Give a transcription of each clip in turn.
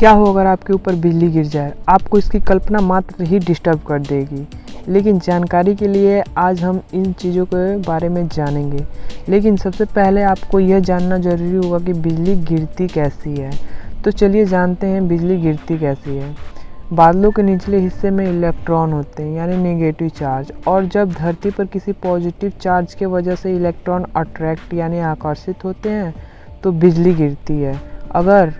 क्या हो अगर आपके ऊपर बिजली गिर जाए? आपको इसकी कल्पना मात्र ही डिस्टर्ब कर देगी। लेकिन जानकारी के लिए आज हम इन चीज़ों के बारे में जानेंगे। लेकिन सबसे पहले आपको यह जानना ज़रूरी होगा कि बिजली गिरती कैसी है। तो चलिए जानते हैं बिजली गिरती कैसी है। बादलों के निचले हिस्से में इलेक्ट्रॉन होते हैं यानी नेगेटिव चार्ज, और जब धरती पर किसी पॉजिटिव चार्ज के वजह से इलेक्ट्रॉन अट्रैक्ट यानी आकर्षित होते हैं तो बिजली गिरती है। अगर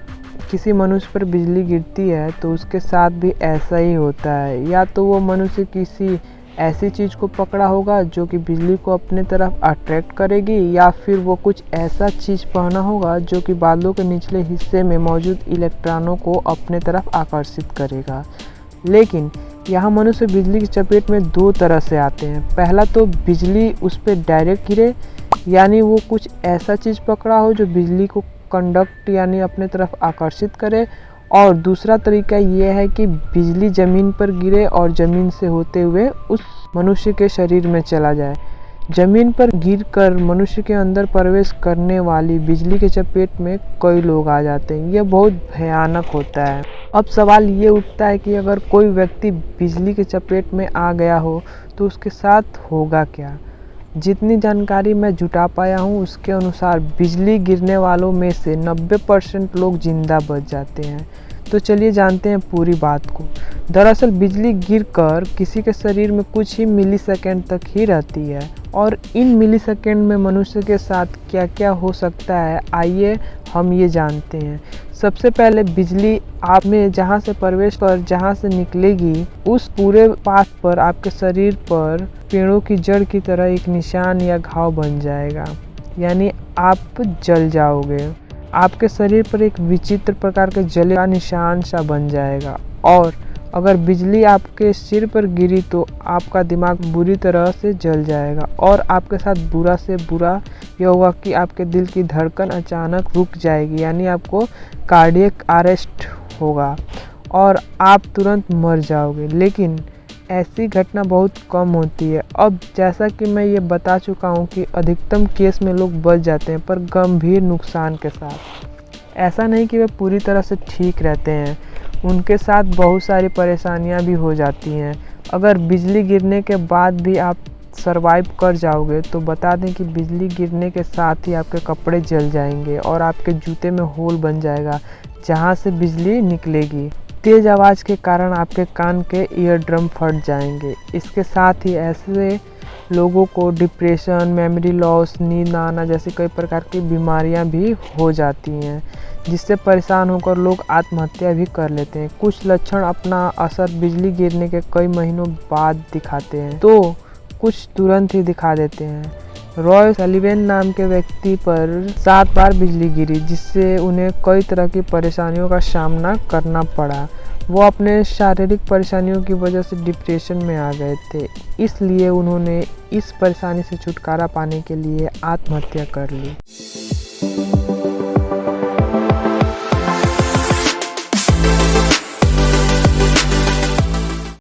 किसी मनुष्य पर बिजली गिरती है तो उसके साथ भी ऐसा ही होता है। या तो वो मनुष्य किसी ऐसी चीज़ को पकड़ा होगा जो कि बिजली को अपने तरफ अट्रैक्ट करेगी, या फिर वो कुछ ऐसा चीज़ पहना होगा जो कि बादलों के निचले हिस्से में मौजूद इलेक्ट्रॉनों को अपने तरफ आकर्षित करेगा। लेकिन यहाँ मनुष्य बिजली की चपेट में दो तरह से आते हैं। पहला तो बिजली उस पर डायरेक्ट गिरे, यानी वो कुछ ऐसा चीज़ पकड़ा हो जो बिजली को कंडक्ट यानी अपने तरफ आकर्षित करे। और दूसरा तरीका ये है कि बिजली ज़मीन पर गिरे और ज़मीन से होते हुए उस मनुष्य के शरीर में चला जाए। ज़मीन पर गिरकर मनुष्य के अंदर प्रवेश करने वाली बिजली के चपेट में कई लोग आ जाते हैं। यह बहुत भयानक होता है। अब सवाल ये उठता है कि अगर कोई व्यक्ति बिजली के चपेट में आ गया हो तो उसके साथ होगा क्या। जितनी जानकारी मैं जुटा पाया हूँ उसके अनुसार बिजली गिरने वालों में से 90% लोग जिंदा बच जाते हैं। तो चलिए जानते हैं पूरी बात को। दरअसल बिजली गिरकर किसी के शरीर में कुछ ही मिलीसेकंड तक ही रहती है, और इन मिलीसेकंड में मनुष्य के साथ क्या क्या हो सकता है आइए हम ये जानते हैं। सबसे पहले बिजली आप में जहाँ से प्रवेश कर जहाँ से निकलेगी उस पूरे पाथ पर आपके शरीर पर पेड़ों की जड़ की तरह एक निशान या घाव बन जाएगा, यानी आप जल जाओगे। आपके शरीर पर एक विचित्र प्रकार के जले का निशान सा बन जाएगा। और अगर बिजली आपके सिर पर गिरी तो आपका दिमाग बुरी तरह से जल जाएगा, और आपके साथ बुरा से बुरा यह होगा कि आपके दिल की धड़कन अचानक रुक जाएगी, यानी आपको कार्डियक अरेस्ट होगा और आप तुरंत मर जाओगे। लेकिन ऐसी घटना बहुत कम होती है। अब जैसा कि मैं ये बता चुका हूँ कि अधिकतम केस में लोग बच जाते हैं, पर गंभीर नुकसान के साथ। ऐसा नहीं कि वे पूरी तरह से ठीक रहते हैं, उनके साथ बहुत सारी परेशानियां भी हो जाती हैं। अगर बिजली गिरने के बाद भी आप सरवाइव कर जाओगे तो बता दें कि बिजली गिरने के साथ ही आपके कपड़े जल जाएंगे और आपके जूते में होल बन जाएगा जहां से बिजली निकलेगी। तेज़ आवाज़ के कारण आपके कान के ईयर ड्रम फट जाएंगे। इसके साथ ही ऐसे लोगों को डिप्रेशन, मेमोरी लॉस, नींद आना जैसी कई प्रकार की बीमारियां भी हो जाती हैं, जिससे परेशान होकर लोग आत्महत्या भी कर लेते हैं। कुछ लक्षण अपना असर बिजली गिरने के कई महीनों बाद दिखाते हैं, तो कुछ तुरंत ही दिखा देते हैं। रॉय सलीवेन नाम के व्यक्ति पर 7 बार बिजली गिरी, जिससे उन्हें कई तरह की परेशानियों का सामना करना पड़ा। वो अपने शारीरिक परेशानियों की वजह से डिप्रेशन में आ गए थे, इसलिए उन्होंने इस परेशानी से छुटकारा पाने के लिए आत्महत्या कर ली।